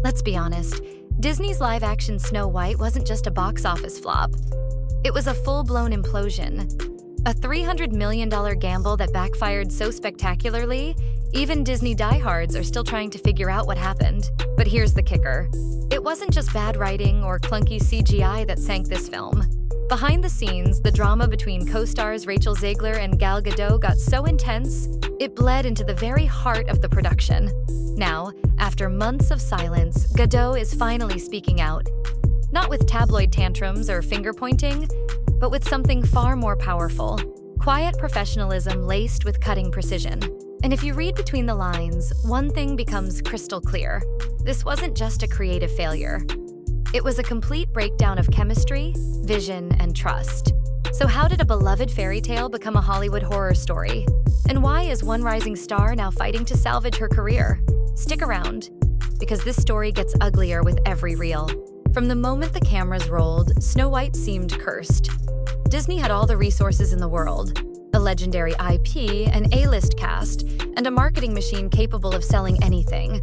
Let's be honest, Disney's live-action Snow White wasn't just a box office flop. It was a full-blown implosion. A $300 million gamble that backfired so spectacularly, even Disney diehards are still trying to figure out what happened. But here's the kicker. It wasn't just bad writing or clunky CGI that sank this film. Behind the scenes, the drama between co-stars Rachel Zegler and Gal Gadot got so intense, it bled into the very heart of the production. Now, after months of silence, Gadot is finally speaking out. Not with tabloid tantrums or finger-pointing, but with something far more powerful. Quiet professionalism laced with cutting precision. And if you read between the lines, one thing becomes crystal clear. This wasn't just a creative failure. It was a complete breakdown of chemistry, vision, and trust. So how did a beloved fairy tale become a Hollywood horror story? And why is one rising star now fighting to salvage her career? Stick around, because this story gets uglier with every reel. From the moment the cameras rolled, Snow White seemed cursed. Disney had all the resources in the world, a legendary IP, an A-list cast, and a marketing machine capable of selling anything.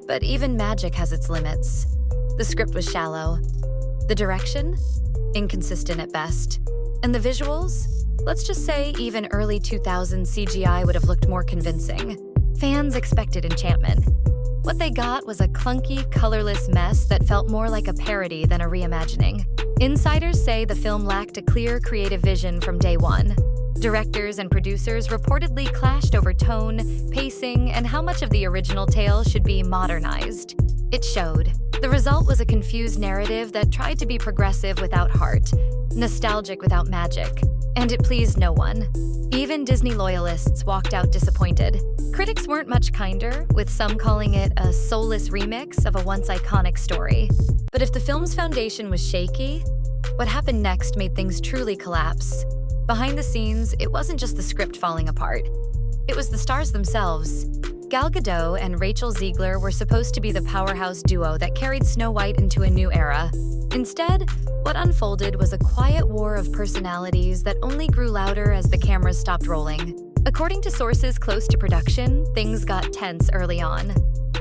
But even magic has its limits. The script was shallow. The direction? Inconsistent at best. And the visuals? Let's just say even early 2000s CGI would have looked more convincing. Fans expected enchantment. What they got was a clunky, colorless mess that felt more like a parody than a reimagining. Insiders say the film lacked a clear creative vision from day one. Directors and producers reportedly clashed over tone, pacing, and how much of the original tale should be modernized. It showed. The result was a confused narrative that tried to be progressive without heart, nostalgic without magic, and it pleased no one. Even Disney loyalists walked out disappointed. Critics weren't much kinder, with some calling it a soulless remix of a once iconic story. But if the film's foundation was shaky, what happened next made things truly collapse. Behind the scenes, it wasn't just the script falling apart. It was the stars themselves. Gal Gadot and Rachel Zegler were supposed to be the powerhouse duo that carried Snow White into a new era. Instead, what unfolded was a quiet war of personalities that only grew louder as the cameras stopped rolling. According to sources close to production, things got tense early on.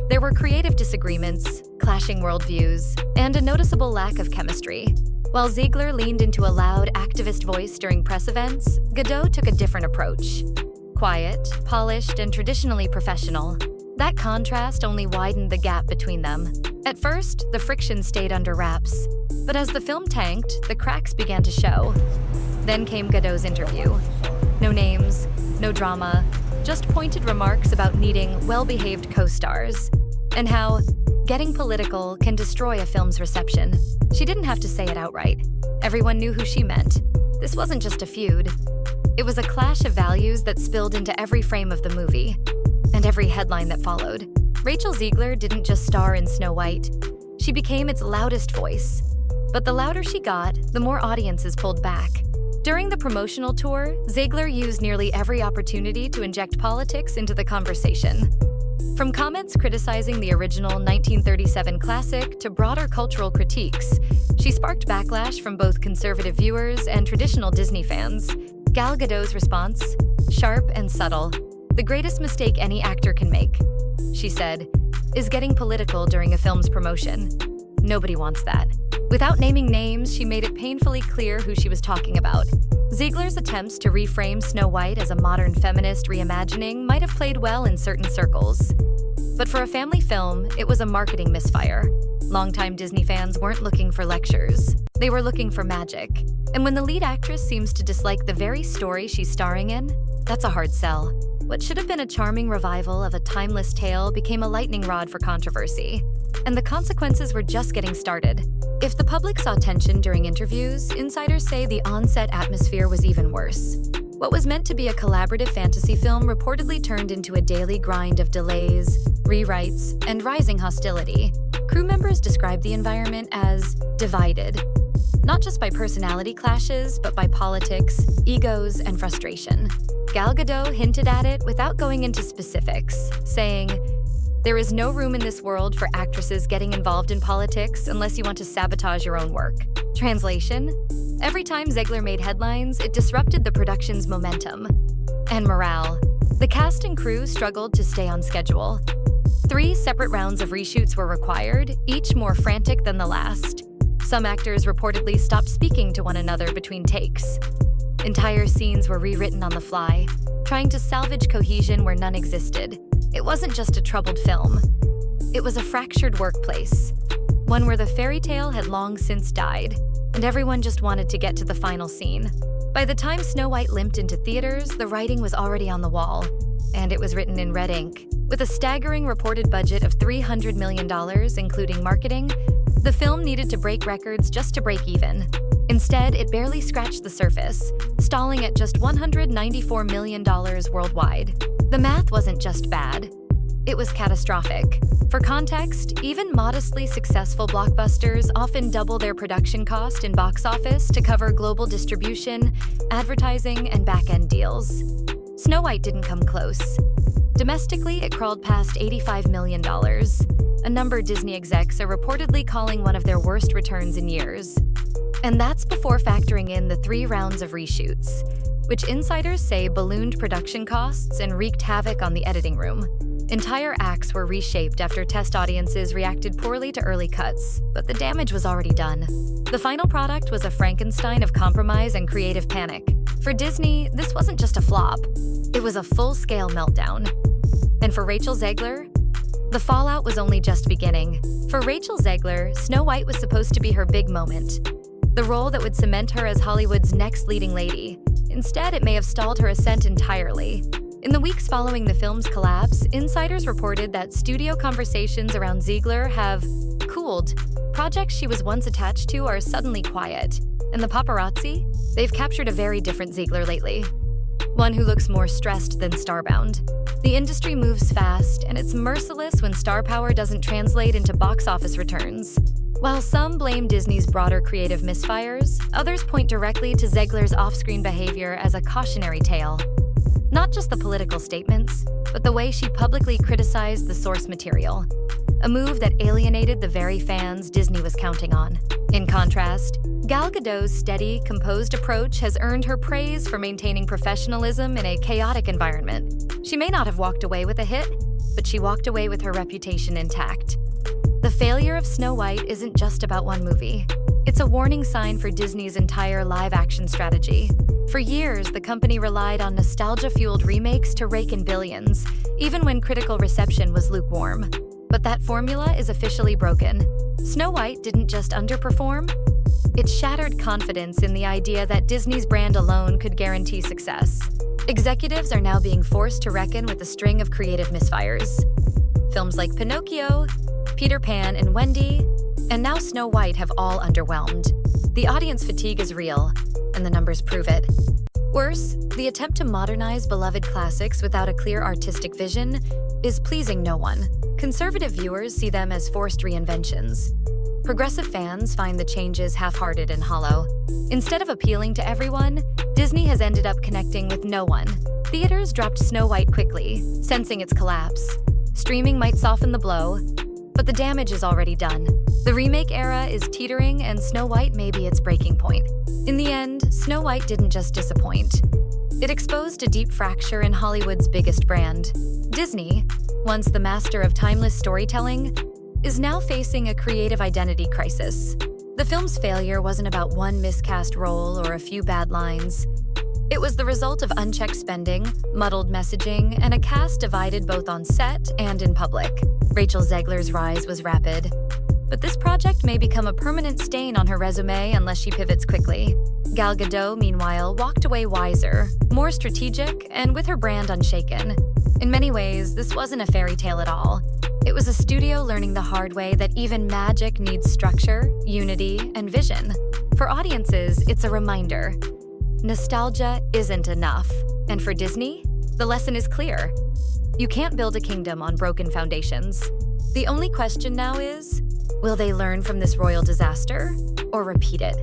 There were creative disagreements, clashing worldviews, and a noticeable lack of chemistry. While Zegler leaned into a loud activist voice during press events, Gadot took a different approach. Quiet, polished, and traditionally professional. That contrast only widened the gap between them. At first, the friction stayed under wraps. But as the film tanked, the cracks began to show. Then came Gadot's interview. No names, no drama, just pointed remarks about needing well-behaved co-stars, and how getting political can destroy a film's reception. She didn't have to say it outright. Everyone knew who she meant. This wasn't just a feud. It was a clash of values that spilled into every frame of the movie, and every headline that followed. Rachel Zegler didn't just star in Snow White. She became its loudest voice. But the louder she got, the more audiences pulled back. During the promotional tour, Zegler used nearly every opportunity to inject politics into the conversation. From comments criticizing the original 1937 classic to broader cultural critiques, she sparked backlash from both conservative viewers and traditional Disney fans. Gal Gadot's response? Sharp and subtle. The greatest mistake any actor can make, she said, is getting political during a film's promotion. Nobody wants that. Without naming names, she made it painfully clear who she was talking about. Zegler's attempts to reframe Snow White as a modern feminist reimagining might have played well in certain circles. But for a family film, it was a marketing misfire. Longtime Disney fans weren't looking for lectures. They were looking for magic. And when the lead actress seems to dislike the very story she's starring in, that's a hard sell. What should have been a charming revival of a timeless tale became a lightning rod for controversy. And the consequences were just getting started. If the public saw tension during interviews, insiders say the on-set atmosphere was even worse. What was meant to be a collaborative fantasy film reportedly turned into a daily grind of delays, rewrites, and rising hostility. Crew members described the environment as divided, not just by personality clashes, but by politics, egos, and frustration. Gal Gadot hinted at it without going into specifics, saying, "There is no room in this world for actresses getting involved in politics unless you want to sabotage your own work." Translation: every time Zegler made headlines, it disrupted the production's momentum and morale. The cast and crew struggled to stay on schedule. 3 separate rounds of reshoots were required, each more frantic than the last. Some actors reportedly stopped speaking to one another between takes. Entire scenes were rewritten on the fly, trying to salvage cohesion where none existed. It wasn't just a troubled film. It was a fractured workplace, one where the fairy tale had long since died, and everyone just wanted to get to the final scene. By the time Snow White limped into theaters, the writing was already on the wall, and it was written in red ink. With a staggering reported budget of $300 million, including marketing, the film needed to break records just to break even. Instead, it barely scratched the surface, stalling at just $194 million worldwide. The math wasn't just bad. It was catastrophic. For context, even modestly successful blockbusters often double their production cost in box office to cover global distribution, advertising, and back-end deals. Snow White didn't come close. Domestically, it crawled past $85 million, a number Disney execs are reportedly calling one of their worst returns in years. And that's before factoring in the 3 rounds of reshoots, which insiders say ballooned production costs and wreaked havoc on the editing room. Entire acts were reshaped after test audiences reacted poorly to early cuts, but the damage was already done. The final product was a Frankenstein of compromise and creative panic. For Disney, this wasn't just a flop. It was a full-scale meltdown. And for Rachel Zegler, the fallout was only just beginning. For Rachel Zegler, Snow White was supposed to be her big moment, the role that would cement her as Hollywood's next leading lady. Instead, it may have stalled her ascent entirely. In the weeks following the film's collapse, insiders reported that studio conversations around Zegler have cooled. Projects she was once attached to are suddenly quiet. And the paparazzi? They've captured a very different Zegler lately. One who looks more stressed than starbound. The industry moves fast, and it's merciless when star power doesn't translate into box office returns. While some blame Disney's broader creative misfires, others point directly to Zegler's off-screen behavior as a cautionary tale. Not just the political statements, but the way she publicly criticized the source material, a move that alienated the very fans Disney was counting on. In contrast, Gal Gadot's steady, composed approach has earned her praise for maintaining professionalism in a chaotic environment. She may not have walked away with a hit, but she walked away with her reputation intact. The failure of Snow White isn't just about one movie. It's a warning sign for Disney's entire live-action strategy. For years, the company relied on nostalgia-fueled remakes to rake in billions, even when critical reception was lukewarm. But that formula is officially broken. Snow White didn't just underperform, it shattered confidence in the idea that Disney's brand alone could guarantee success. Executives are now being forced to reckon with a string of creative misfires. Films like Pinocchio, Peter Pan, and Wendy, and now Snow White have all underwhelmed. The audience fatigue is real, and the numbers prove it. Worse, the attempt to modernize beloved classics without a clear artistic vision is pleasing no one. Conservative viewers see them as forced reinventions. Progressive fans find the changes half-hearted and hollow. Instead of appealing to everyone, Disney has ended up connecting with no one. Theaters dropped Snow White quickly, sensing its collapse. Streaming might soften the blow, but the damage is already done. The remake era is teetering, and Snow White may be its breaking point. In the end, Snow White didn't just disappoint. It exposed a deep fracture in Hollywood's biggest brand. Disney, once the master of timeless storytelling, is now facing a creative identity crisis. The film's failure wasn't about one miscast role or a few bad lines. It was the result of unchecked spending, muddled messaging, and a cast divided both on set and in public. Rachel Zegler's rise was rapid, but this project may become a permanent stain on her resume unless she pivots quickly. Gal Gadot, meanwhile, walked away wiser, more strategic, and with her brand unshaken. In many ways, this wasn't a fairy tale at all. It was a studio learning the hard way that even magic needs structure, unity, and vision. For audiences, it's a reminder. Nostalgia isn't enough. And for Disney, the lesson is clear. You can't build a kingdom on broken foundations. The only question now is, will they learn from this royal disaster or repeat it?